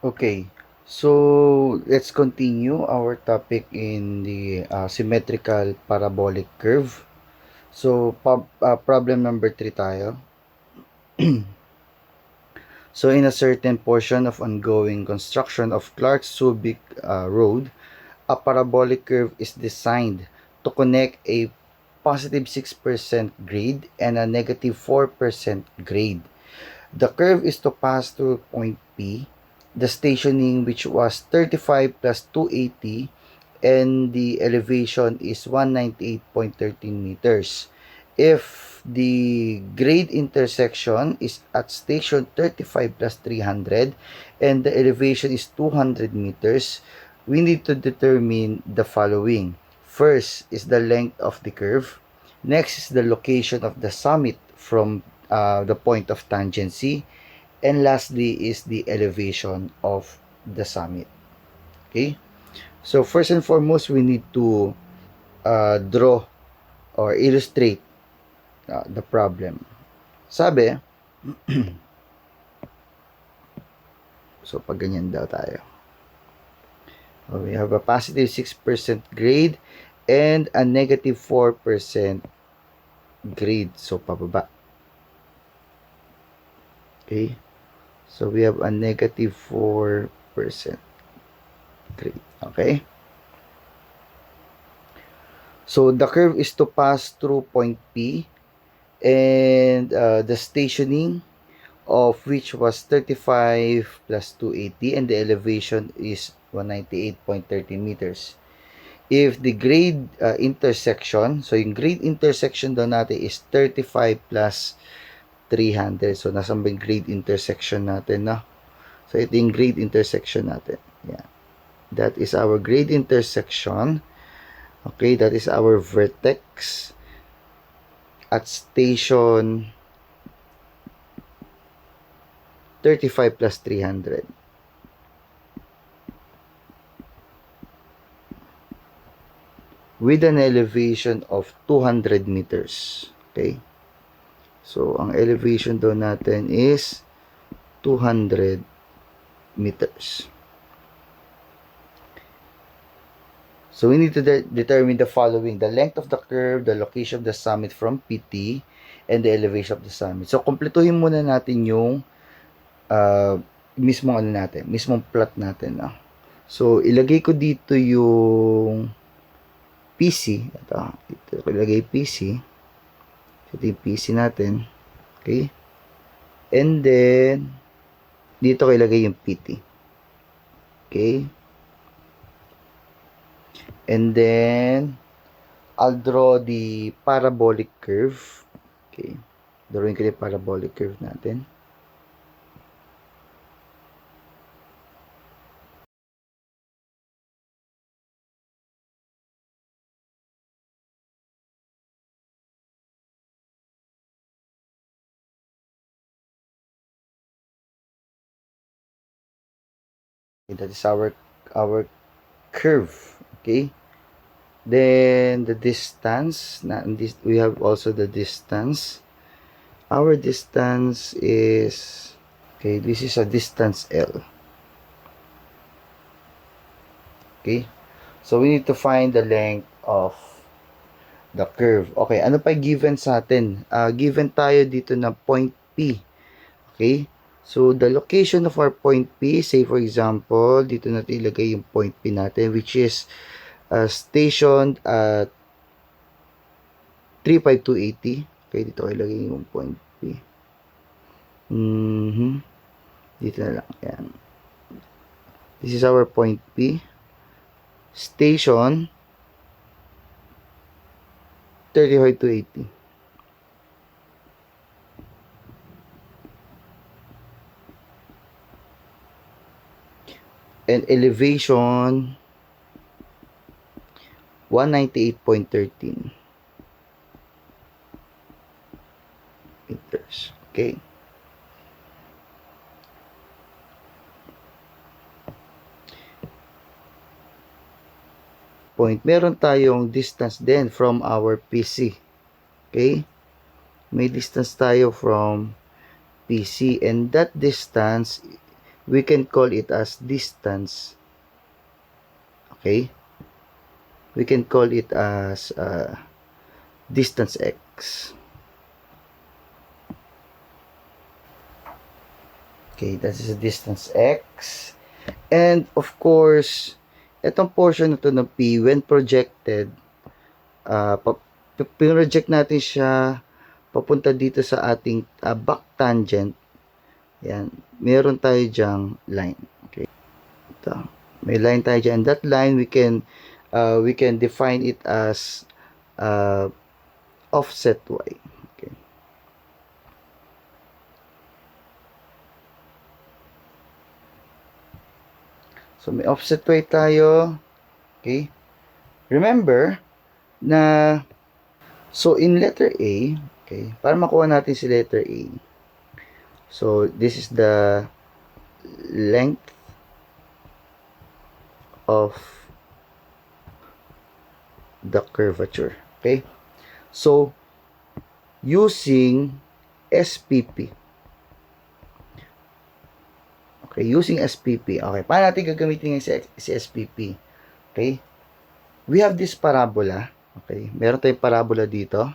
Okay, so let's continue our topic in the symmetrical parabolic curve. So, problem number 3 tayo. So, in a certain portion of ongoing construction of Clark-Subic Road, a parabolic curve is designed to connect a positive 6% grade and a negative 4% grade. The curve is to pass through point P, the stationing which was 35 plus 280, and the elevation is 198.13 meters. If the grade intersection is at station 35 plus 300 and the elevation is 200 meters, we need to determine the following. First is the length of the curve. Next is the location of the summit from the point of tangency. And lastly is the elevation of the summit. Okay? So first and foremost, we need to draw or illustrate the problem. Sabi, so pag ganyan daw tayo. We have a positive 6% grade and a negative 4% grade. So pababa. Okay? So we have a negative 4% grade. Okay? So the curve is to pass through point P and the stationing of which was 35 plus 280 and the elevation is 198.13 meters. If the grade intersection, so yung grade intersection daw natin is 35 plus 300. So nasaan ba yung grade intersection natin, no? So ito yung grade intersection natin. Yeah. That is our grade intersection. Okay, that is our vertex at station 35 plus 300. With an elevation of 200 meters. Okay? So, ang elevation doon natin is 200 meters. So, we need to determine the following. The length of the curve, the location of the summit from PT, and the elevation of the summit. So, kumpletuhin muna natin yung mismong plot natin. No? So, ilagay ko dito yung PC. Ito ilagay PC. Ito yung PC natin. Okay? And then, dito ko ilagay yung PT. Okay? And then, I'll draw the parabolic curve. Okay. Drawing ko yung parabolic curve natin. Okay, that is our curve. Okay. Then the distance, we have also the distance. Our distance is, okay, this is a distance L. Okay. So we need to find the length of the curve. Okay, ano pa given sa atin? Given tayo dito na point P. Okay. So the location of our point P, say for example, dito natin ilagay yung point P natin, which is stationed at 35280. Okay, dito ko ilagay yung point P. Dito na lang. Yan. This is our point P. Station 35280. And elevation 198.13 meters. Okay. Point. Meron tayong distance din from our PC. Okay? May distance tayo from PC and that distance we can call it as distance. Okay? We can call it as distance x. Okay, that is a distance x. And of course, itong portion na to ng P, when projected, project natin siya papunta dito sa ating back tangent. Yan, meron tayo dyang line. Okay. Ito. May line tayo dyan. And that line, we can define it as offset y. Okay. So, may offset y tayo. Okay. Remember na, so in letter A, okay, para makuha natin si letter A. So, this is the length of the curvature. Okay? So, using SPP. Okay, using SPP. Okay, paano natin gagamitin si SPP? Okay? We have this parabola. Okay, meron tayong parabola dito.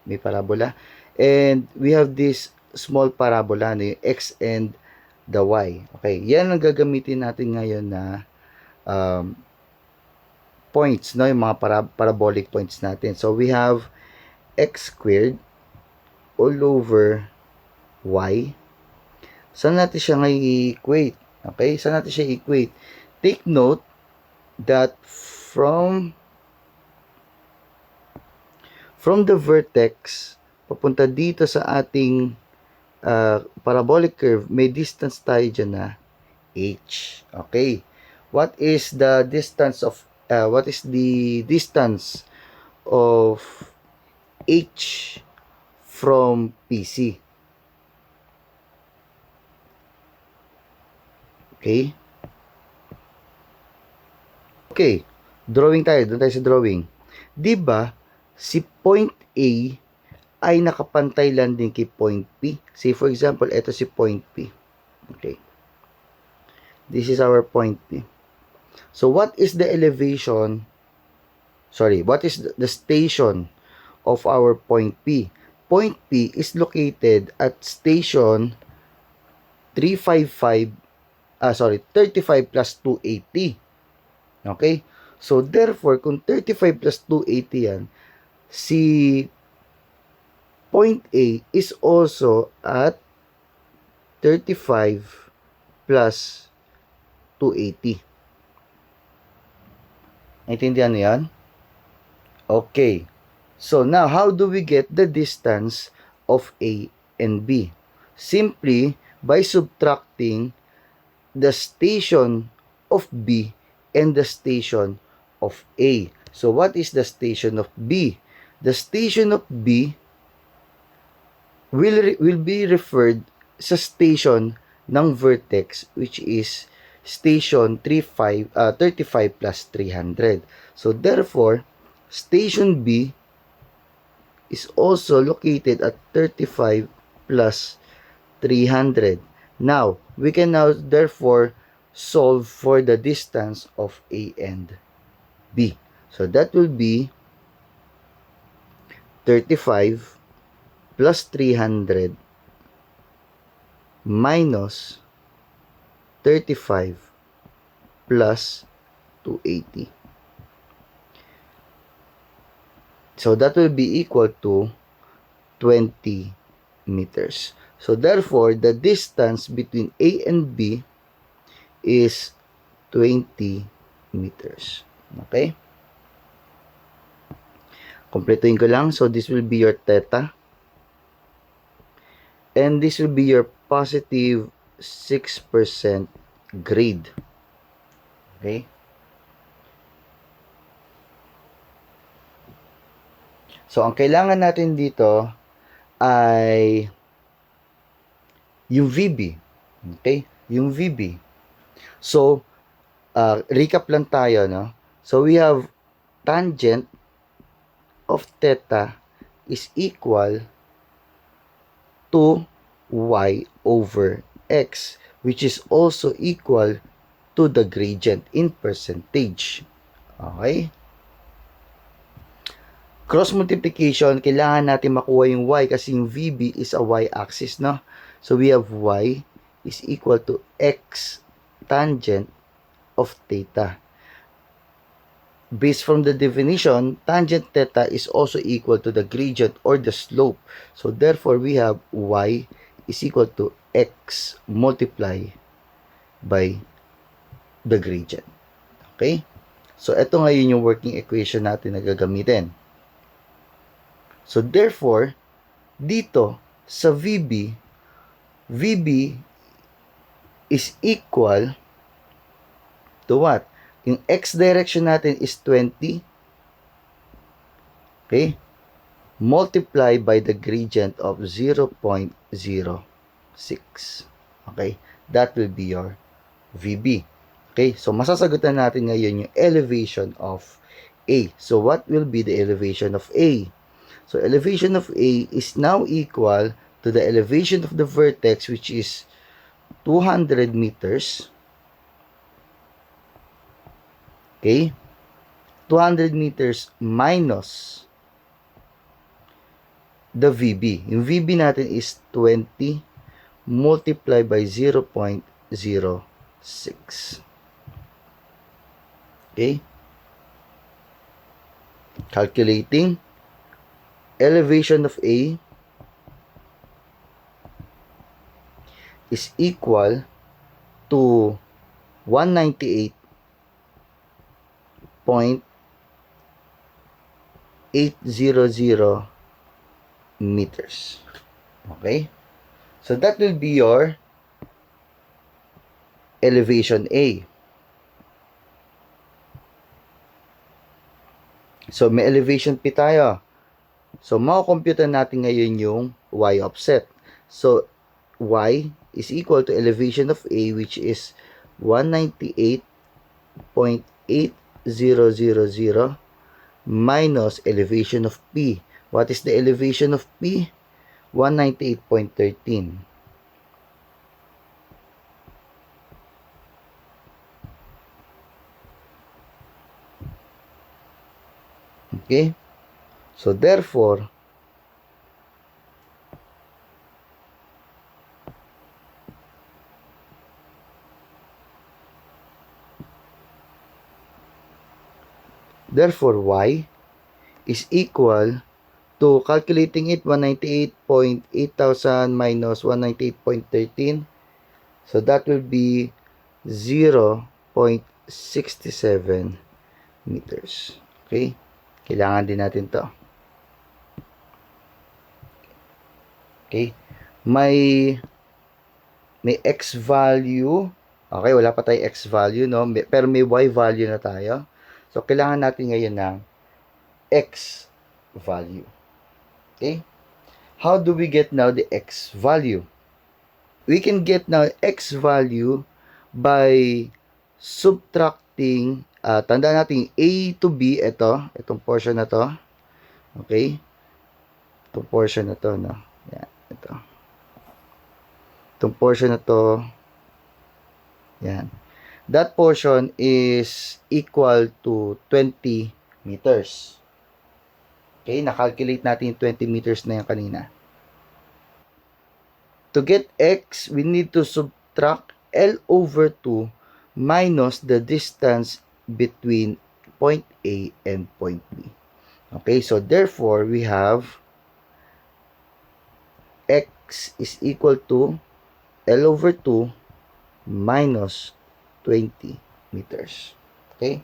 May parabola. And we have this small parabola, no, yung x and the y. Okay, yan ang gagamitin natin ngayon na points, no, yung mga parabolic points natin. So, we have x squared all over y. Saan natin siya ngayon i-equate? Okay, saan natin siya i-equate? Take note that from the vertex papunta dito sa ating parabolic curve, may distance tayo dyan na h. Okay. What is the distance of h from PC? Okay. Okay. Drawing tayo. Doon tayo sa drawing. Diba, si point A ay nakapantay lang din kay point P. Say for example, ito si point P. Okay. This is our point P. So, what is the elevation? Sorry, what is the station of our point P? Point P is located at station 35 plus 280. Okay? So, therefore, kung 35 plus 280 yan, si point A is also at 35 plus 280. Naintindihan niyo yan? Okay. So, now, how do we get the distance of A and B? Simply by subtracting the station of B and the station of A. So, what is the station of B? The station of B will be referred sa station ng vertex, which is station 35 plus 300. So, therefore, station B is also located at 35 plus 300. Now, we can therefore solve for the distance of A and B. So, that will be 35 plus 300 minus 35 plus 280. So, that will be equal to 20 meters. So, therefore, the distance between A and B is 20 meters. Okay? Kompletuhin ko lang. So, this will be your theta. And this will be your positive 6% grade. Okay? So, ang kailangan natin dito ay yung VB. Okay? Yung VB. So, recap lang tayo, no? So, we have tangent of theta is equal to y over x. which is also equal to the gradient in percentage. Okay? Cross multiplication, kailangan natin makuha yung y kasi yung VB is a y-axis, no? So we have y is equal to x tangent of theta. Based from the definition, tangent theta is also equal to the gradient or the slope. So therefore, we have y is equal to x multiply by the gradient. Okay? So ito ngayon yung working equation natin na gagamitin. So therefore, dito sa VB is equal to what? Yung x direction natin is 20. Okay? Multiply by the gradient of 0.06. Okay? That will be your VB. Okay? So, masasagutan natin ngayon yung elevation of A. So, what will be the elevation of A? So, elevation of A is now equal to the elevation of the vertex, which is 200 meters. Okay? 200 meters minus the VB. Yung VB natin is 20 multiplied by 0.06. Okay? Calculating elevation of A is equal to 198.800 meters. Okay? So that will be your elevation A. So may elevation P tayo. So makakompute natin ngayon yung y offset. So y is equal to elevation of A, which is 198.8000 minus elevation of P. What is the elevation of P? 198.13. Okay? So therefore, y is equal to, calculating it, 198.8000 minus 198.13. So that will be 0.67 meters. Okay? Kailangan din natin to. Okay? May x value. Okay, wala pa tayo x value, no? Pero may y value na tayo. So, kailangan natin ngayon ng x value. Okay? How do we get now the x value? We can get now x value by subtracting, tandaan natin A to B, itong portion na to. Okay? Itong portion na to, no? Yan, ito. Itong portion na to, yan. That portion is equal to 20 meters. Okay, nakalculate natin yung 20 meters na yan kanina. To get x, we need to subtract L over 2 minus the distance between point A and point B. Okay, so therefore, we have x is equal to L over 2 minus 20 meters. Okay?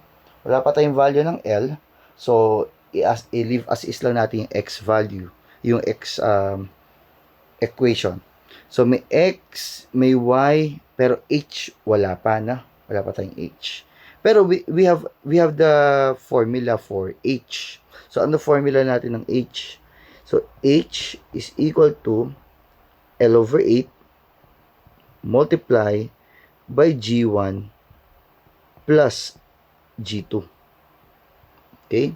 Wala pa tayong value ng L. So, i-leave as is lang natin yung x value. Yung x equation. So, may x, may y, pero h wala pa, na? Wala pa tayong h. Pero we have the formula for h. So, ano formula natin ng h? So, h is equal to L over 8 multiply by G1 plus G2. Okay?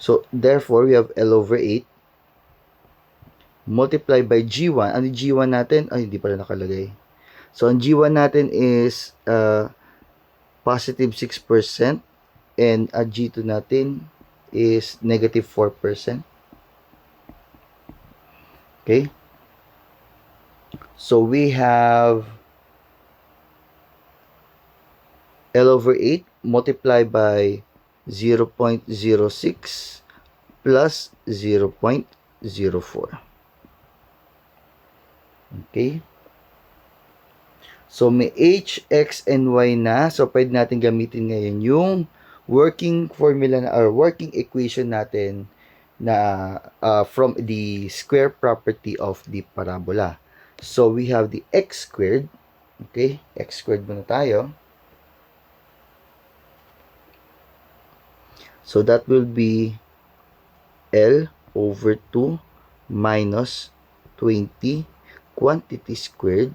So, therefore, we have L over 8 multiply by G1. Ano G1 natin? Ay, hindi pala nakalagay. So, ang G1 natin is positive 6% and ang G2 natin is negative 4%. Okay? So, we have L over 8 multiplied by 0.06 plus 0.04. Okay? So, may H, X, and Y na. So, pwede natin gamitin ngayon yung working formula na, or working equation natin na from the square property of the parabola. So, we have the x squared. Okay? X squared muna tayo. So, that will be L over 2 minus 20 quantity squared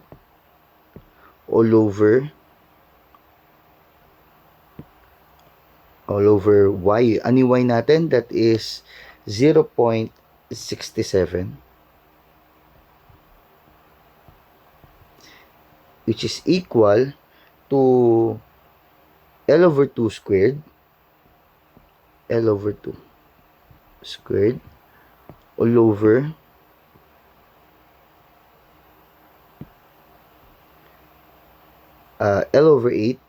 all over y. Ano yung y natin? That is 0.67, which is equal to L over 2 squared all over L over 8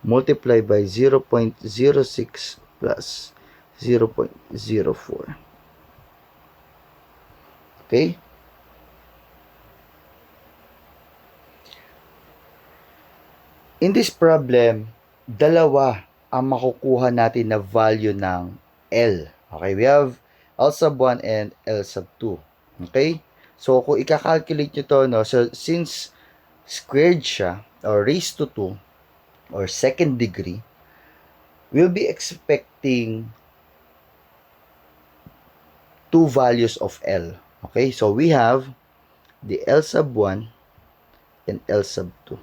multiplied by 0.06 plus 0.04. Okay? In this problem, dalawa ang makukuha natin na value ng L. Okay? We have L sub 1 and L sub 2. Okay? So, kung i-calculate nyo to, no? So, since squared siya, or raised to 2, or second degree, we'll be expecting two values of L. Okay? So, we have the L sub 1 and L sub 2.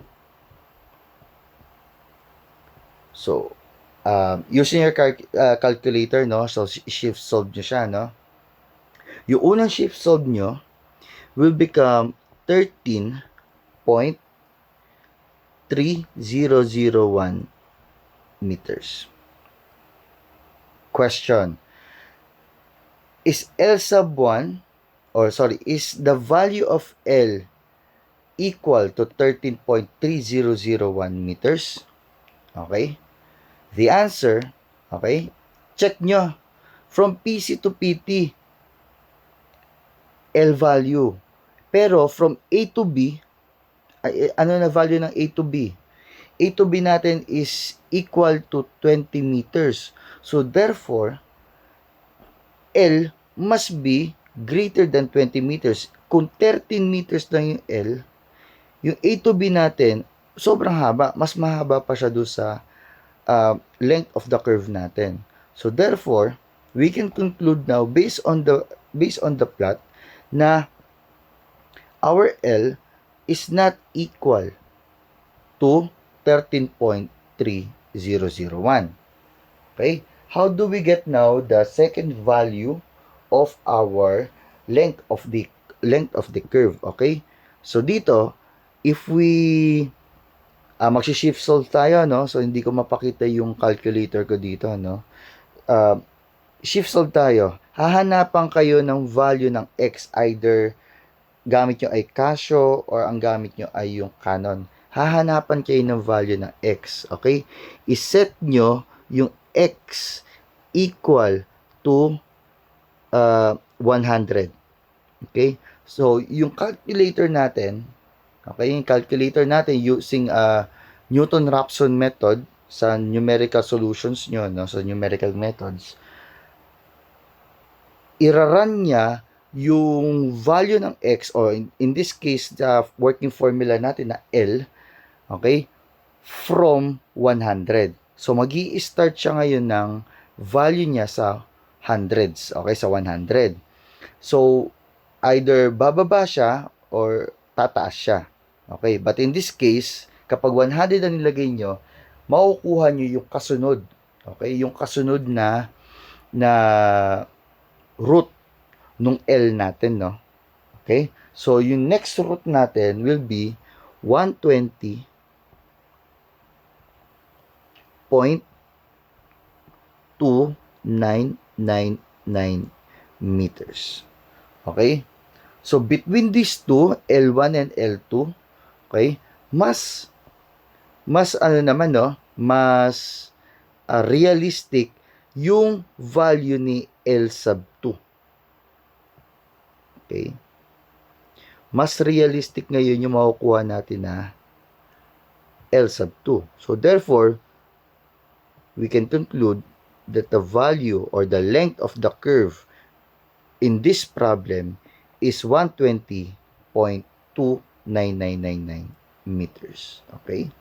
So, using your calculator, no? So, shift solve nyo siya, no? Yung unang shift solve nyo will become 13.3001 meters. Question. Is L sub 1, is the value of L equal to 13.3001 meters? Okay? The answer, okay? Check nyo. From PC to PT, L value. Pero from A to B, ano na value ng A to B? A to B natin is equal to 20 meters. So, therefore, L must be greater than 20 meters. Kung 13 meters lang yung L, yung A to B natin, sobrang haba. Mas mahaba pa siya doon sa length of the curve natin. So, therefore, we can conclude now based on the plot na our L is not equal to 13.3001. Okay? How do we get now the second value of our length of the curve? Okay? So dito, if we magsi-shift solve tayo, no? So hindi ko mapakita yung calculator ko dito, no? Shift solve tayo. Hahanapan kayo ng value ng x, either gamit nyo ay Casio or ang gamit nyo ay yung Canon. Hahanapan kayo ng value ng x, okay? I-set nyo yung x equal to 100. Okay? So, yung calculator natin, using Newton-Raphson method sa numerical solutions nyo, no? So, numerical methods, iraran niya yung value ng x, or in this case, the working formula natin na L, okay, from 100. So, magi-start siya ngayon ng value niya sa hundreds, okay, sa 100. So, either bababa siya or tataas siya. Okay, but in this case, kapag 100 na nilagay nyo, makukuha nyo yung kasunod. Okay, yung kasunod na na root nung L natin, no? Okay? So, yung next root natin will be 120.2999 meters. Okay? So, between these two, L1 and L2, okay, mas ano naman, no, mas realistic yung value ni L sub 2. Okay? Mas realistic ngayon yung makukuha natin na L sub 2. So, therefore, we can conclude that the value or the length of the curve in this problem is 120.29999 meters. Okay?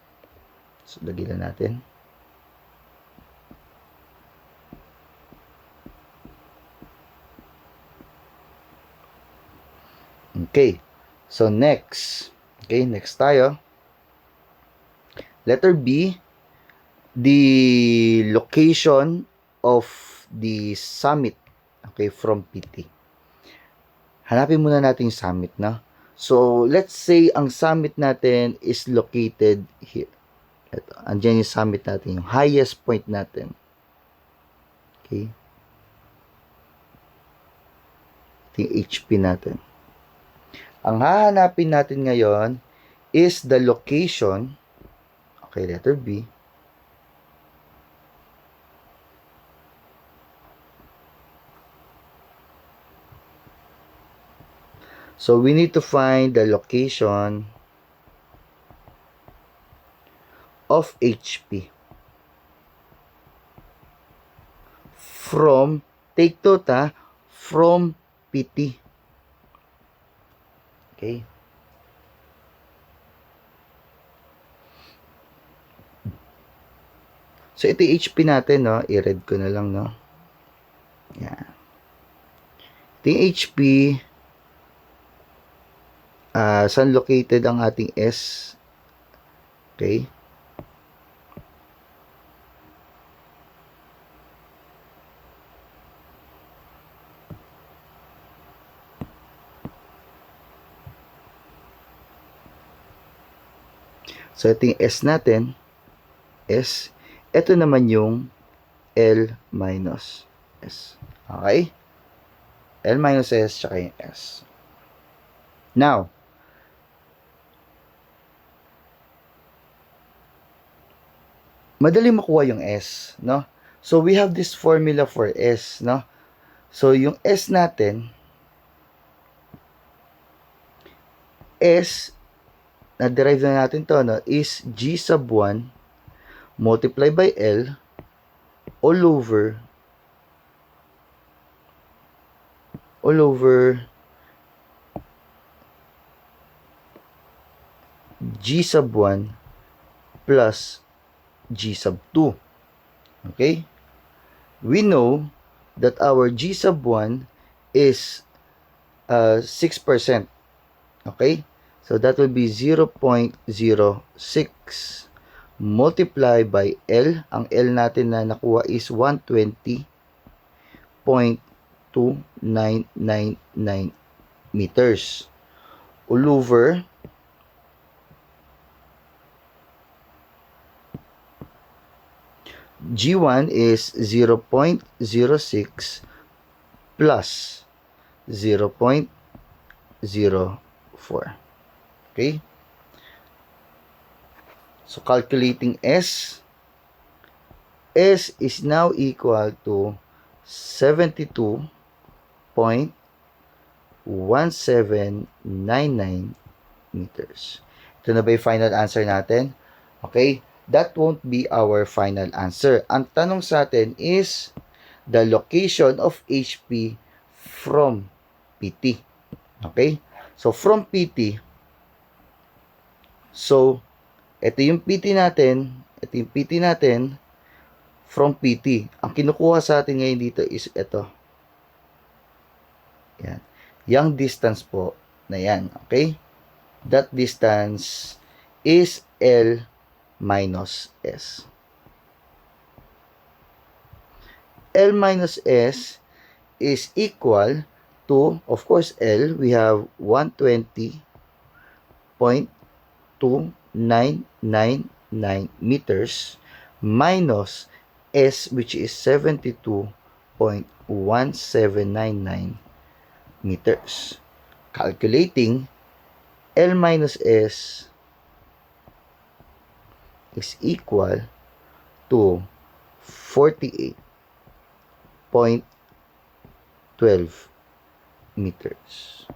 So, lagyan natin. Okay. So, next. Okay, next tayo. Letter B, the location of the summit, okay, from PT. Hanapin muna natin yung summit, no? So, let's say ang summit natin is located here. Ito, andyan yung summit natin, yung highest point natin. Okay? Ito yung HP natin. Ang hahanapin natin ngayon is the location, okay, letter B, so we need to find the location of HP from, take note from PT. Okay. So, ito yung HP natin, no? I-read ko na lang, no? Yan. Ito yung HP. Saan located ang ating S? Okay. So, ito yung S natin. S. Ito naman yung L minus S. Okay? L minus S tsaka yung S. Now, madali makuha yung S, no? So, we have this formula for S, no? So, yung S natin, S, na-derive na natin to, no? Is G sub 1 multiplied by L all over G sub 1 plus G sub 2. Okay? We know that our G sub 1 is 6%. Okay? So that will be 0.06 multiplied by L. Ang L natin na nakuha is 120.2999 meters. All over G1 is 0.06 plus 0.04. Okay? So, calculating S. S is now equal to 72.1799 meters. Ito na ba yung final answer natin? Okay? That won't be our final answer. Ang tanong sa atin is the location of HP from PT. Okay? So, from PT, so, ito yung PT natin, from PT. Ang kinukuha sa atin ngayon dito is ito. Yan. Yung distance po na yan. Okay? That distance is L minus S. L minus S is equal to, of course, L, we have 120.2999 meters minus S, which is 72.1799 meters. Calculating, L minus S is equal to 48.12 meters.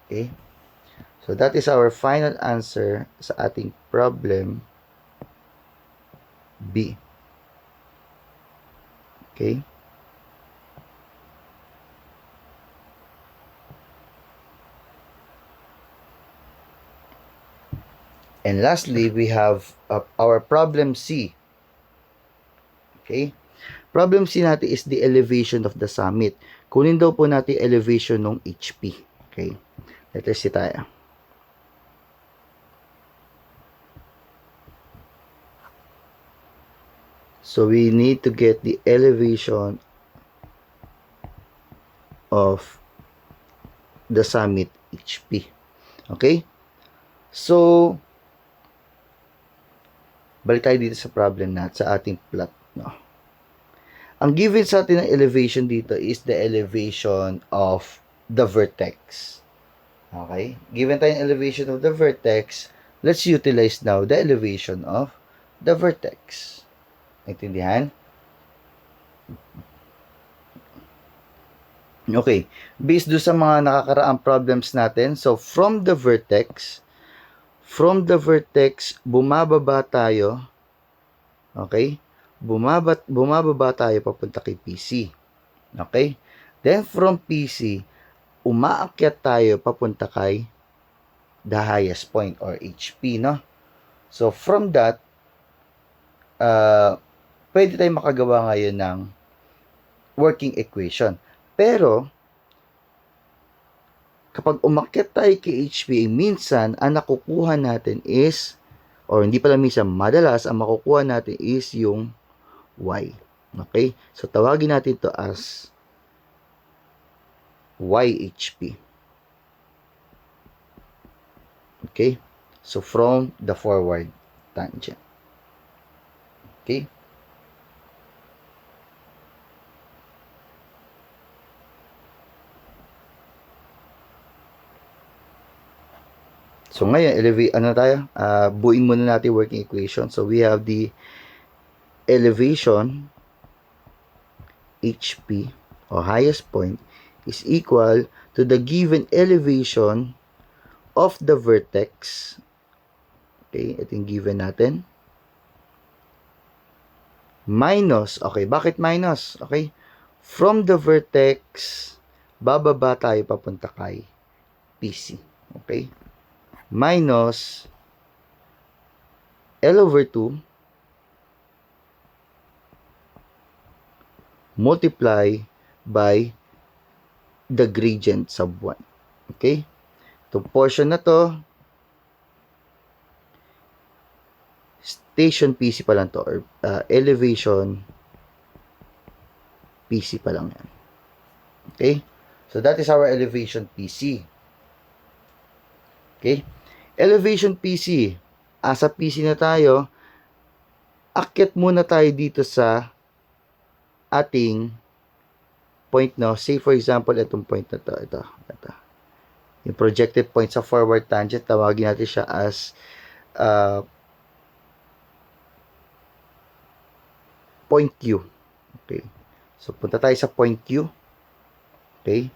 Okay? So, that is our final answer sa ating problem B. Okay? And lastly, we have our problem C. Okay? Problem C natin is the elevation of the summit. Kunin daw po natin elevation ng HP. Okay? Letter C tayo. So, we need to get the elevation of the summit HP. Okay? So, balik tayo dito sa problem natin, sa ating plot. No? Ang given sa atin ng elevation dito is the elevation of the vertex. Okay? Given tayo ng elevation of the vertex, let's utilize now the elevation of the vertex. Naintindihan? Okay. Based do sa mga nakakaraang problems natin, so from the vertex, bumababa tayo. Okay? Bumababa tayo papunta kay PC. Okay? Then from PC, umaakyat tayo papunta kay the highest point or HP, no? So from that, pwede tayong makagawa ngayon ng working equation. Pero kapag umakyat tayo kay HP, minsan, ang nakukuha natin is, or hindi pala minsan, madalas, ang makukuha natin is yung Y. Okay? So, tawagin natin ito as YHP. Okay? So, from the forward tangent. Okay? So, ngayon, buuin muna natin working equation. So, we have the elevation HP or highest point is equal to the given elevation of the vertex. Okay, ito yung given natin. Minus, okay, bakit minus? Okay, from the vertex, bababa tayo papunta kay PC. Okay, minus L over 2 multiply by the gradient sub 1. Okay? Itong portion na to, station PC pa lang to, or elevation PC pa lang yan. Okay? So, that is our elevation PC. Okay? Elevation PC. Asa PC na tayo, akyat muna tayo dito sa ating point, no? Say for example, itong point na to, ito. Yung projected point sa forward tangent, tawagin natin siya as point Q. Okay. So, punta tayo sa point Q. Okay.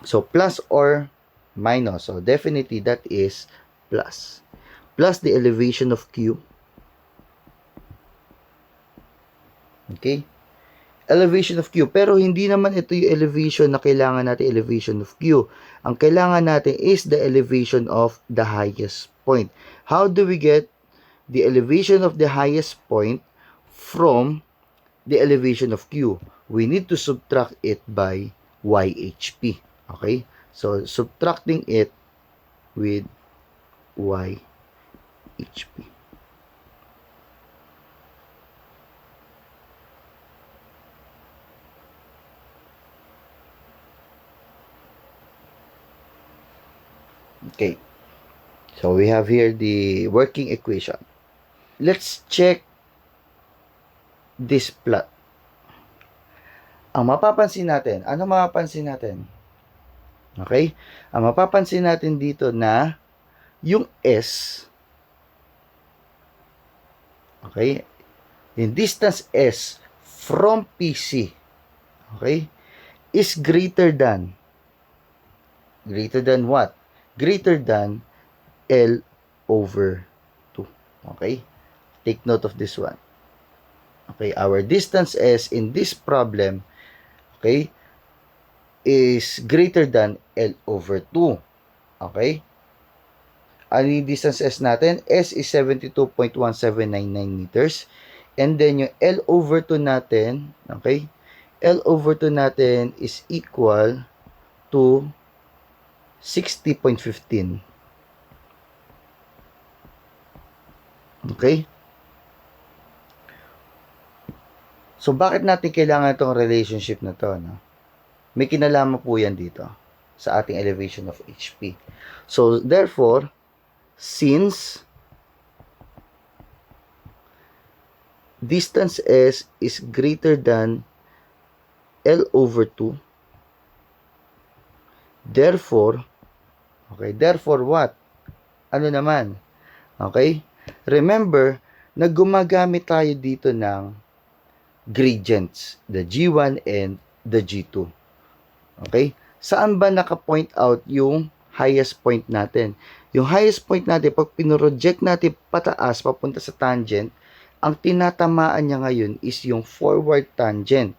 So, plus or minus. So, definitely that is plus. Plus the elevation of Q. Okay? Elevation of Q. Pero hindi naman ito yung elevation na kailangan natin, elevation of Q. Ang kailangan natin is the elevation of the highest point. How do we get the elevation of the highest point from the elevation of Q? We need to subtract it by YHP. Okay? So, subtracting it with YHP. Okay. So we have here the working equation. Let's check this plot. Ang mapapansin natin, ano mapapansin natin? Okay? Ang mapapansin natin dito na yung S, okay? Yung distance S from PC, okay, is greater than what? Greater than L over 2. Okay? Take note of this one. Okay, our distance S in this problem, okay, is greater than L over 2. Okay? Ano yung distance S natin? S is 72.1799 meters. And then yung L over 2 natin, okay? L over 2 natin is equal to 60.15. Okay? So, bakit natin kailangan itong relationship na to? No? May kinalaman po yan dito sa ating elevation of HP. So, therefore, since distance S is greater than L over 2, therefore, okay, therefore what? Ano naman? Okay? Remember, na gumagamit tayo dito ng gradients, the G1 and the G2. Okay? Saan ba naka-point out yung highest point natin? Yung highest point natin, pag pinroject natin pataas, papunta sa tangent, ang tinatamaan niya ngayon is yung forward tangent.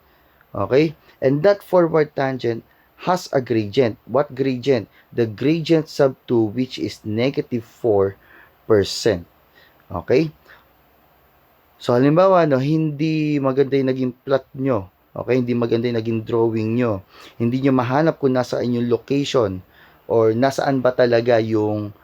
Okay? And that forward tangent has a gradient. What gradient? The gradient sub 2, which is negative 4%. Okay? So, halimbawa, no, hindi maganda yung naging plot nyo. Okay? Hindi maganda yung naging drawing nyo. Hindi nyo mahanap kung nasa inyong location or nasaan ba talaga yung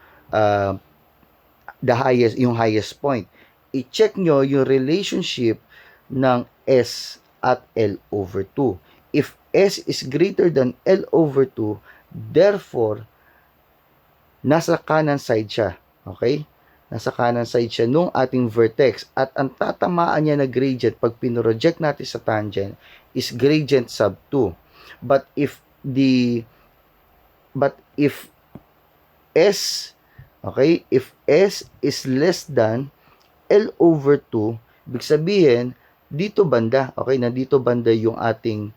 yung highest point. I-check nyo yung relationship ng S at L over 2. If S is greater than L over 2, therefore, nasa kanan side siya. Okay? Nasa kanan side siya nung ating vertex. At ang tatamaan niya na gradient pag pinroject natin sa tangent is gradient sub 2. But if S, okay, if S is less than L over 2, ibig sabihin, dito banda, okay, nandito banda yung ating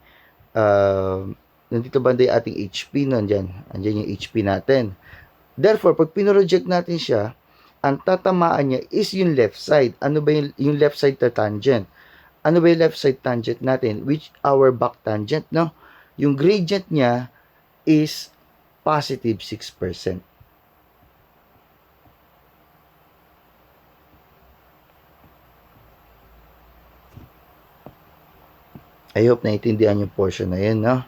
nandito banda yung ating HP, andyan yung HP natin. Therefore, pag pinroject natin siya, ang tatamaan niya is yung left side. Ano ba yung left side na tangent? Ano ba yung left side tangent natin? Which our back tangent, no? Yung gradient niya is positive 6%. I hope naintindihan yung portion na yun, no?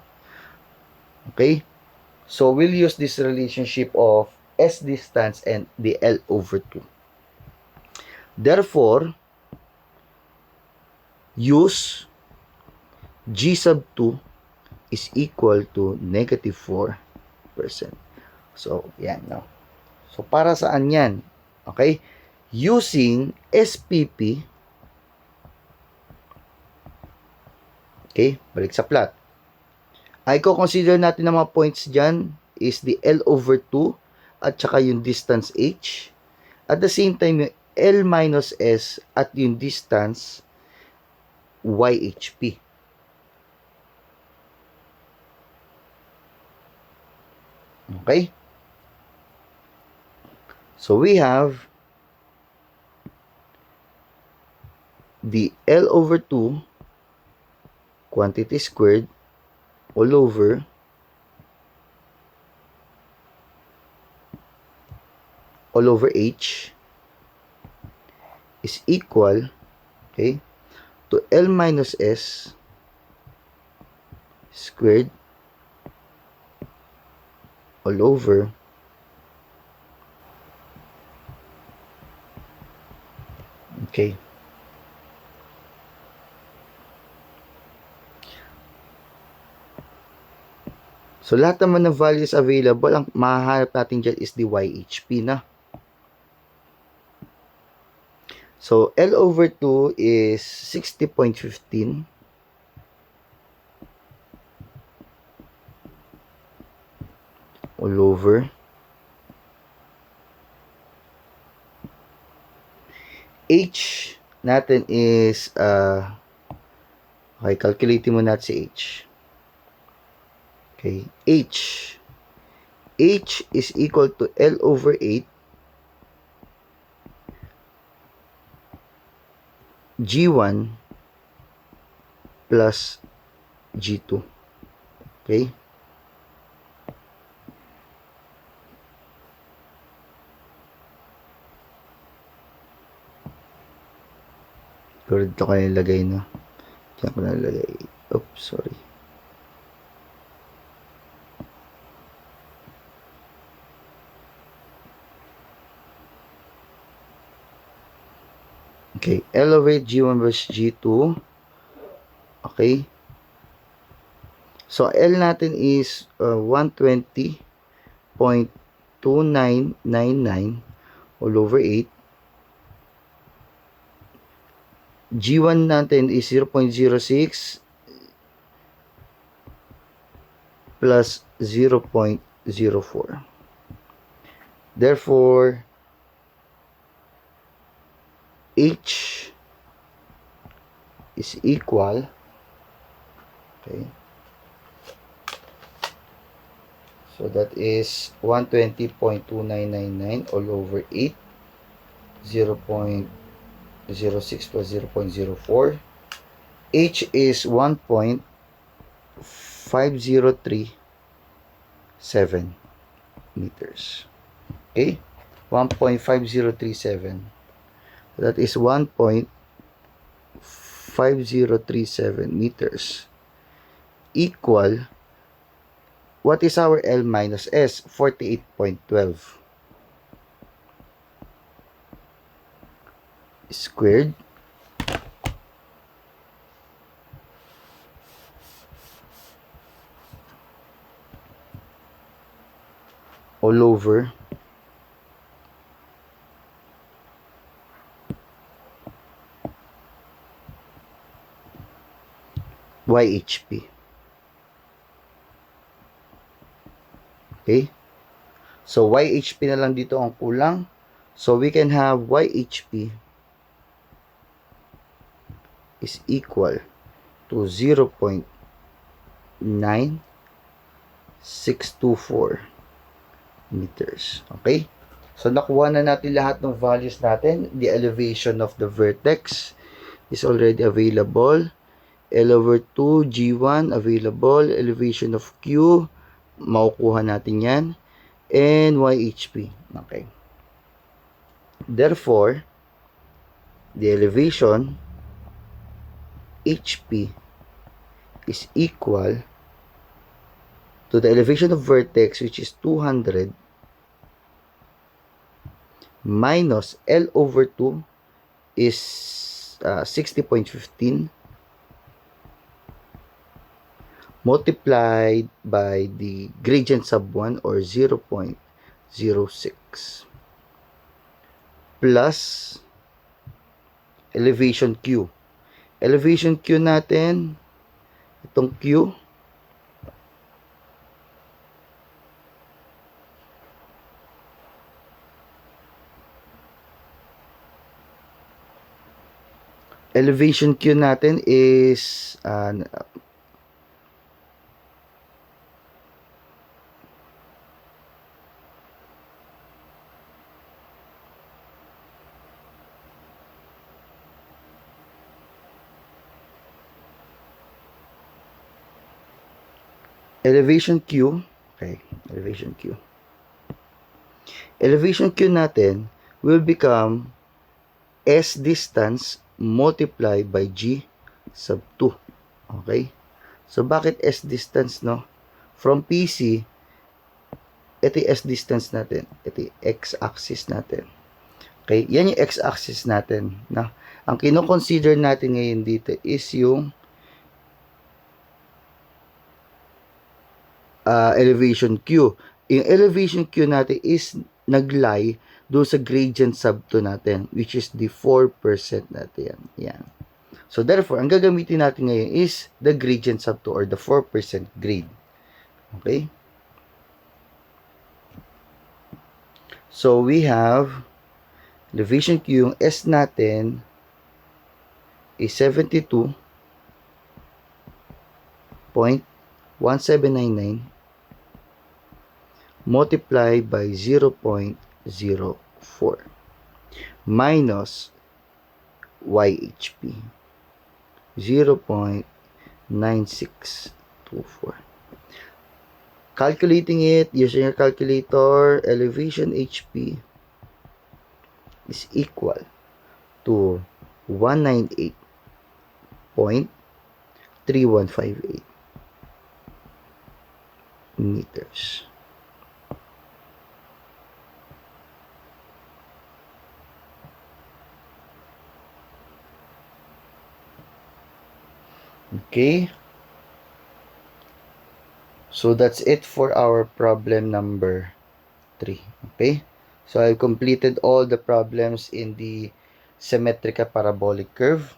Okay? So, we'll use this relationship of S distance and the L over 2. Therefore, use G sub 2 is equal to negative 4%. So, yan, no? So, para saan yan? Okay? Using SPP, okay, balik sa plot. Ay, consider natin ng mga points dyan is the L over 2 at saka yung distance H. At the same time, yung L minus S at yung distance YHP. Okay? So, we have the L over 2 quantity squared all over H is equal, okay, to L minus S squared all over okay. So, lahat naman ng values available, ang mahahanap natin dyan is the YHP na. So, L over 2 is 60.15. All over. H natin is, okay, calculating mo natin si H. Okay, H is equal to L over 8 G1 plus G2. Okay? Pero dito ko nilagay, no? Diyan ko nilagay. Oops, sorry. Okay, elevate G1 versus G2. Okay. So, L natin is 120.2999 all over 8. G1 natin is 0.06 plus 0.04. Therefore, H is equal, okay, so that is 120.2999 all over 8, 0.06 plus 0.04. H is 1.5037 meters. Okay, 1.5037. That is 1.5037 meters equal, what is our L minus S? 48.12 squared all over YHP. Okay? So, YHP na lang dito ang kulang. So, we can have YHP is equal to 0.9624 meters. Okay? So, nakuha na natin lahat ng values natin. The elevation of the vertex is already available. L over 2, G1, available. Elevation of Q, makukuha natin yan. And YHP. Okay. Therefore, the elevation, HP, is equal to the elevation of vertex, which is 200, minus L over 2 is 60.15, multiplied by the gradient sub 1 or 0.06 plus elevation Q. Elevation Q natin, itong Q, elevation Q natin is elevation Q, okay, elevation Q. Elevation Q natin will become S distance multiplied by G sub 2. Okay? So, bakit S distance, no? From PC, ito yung S distance natin. Ito yung X-axis natin. Okay? Yan yung X-axis natin. No? Ang kino-consider natin ngayon dito is yung elevation Q. Yung elevation Q natin is nag-lie doon sa gradient sub 2 natin, which is the 4% natin. Yan. So, therefore, ang gagamitin natin ngayon is the gradient sub 2 or the 4% grade. Okay? So, we have elevation Q, yung S natin is 72.1799 multiplied by 0.04 minus YHP 0.9624. Calculating it using your calculator, elevation HP is equal to 198.3158 meters. Okay. So that's it for our problem number 3. Okay. So I've completed all the problems in the symmetrical parabolic curve.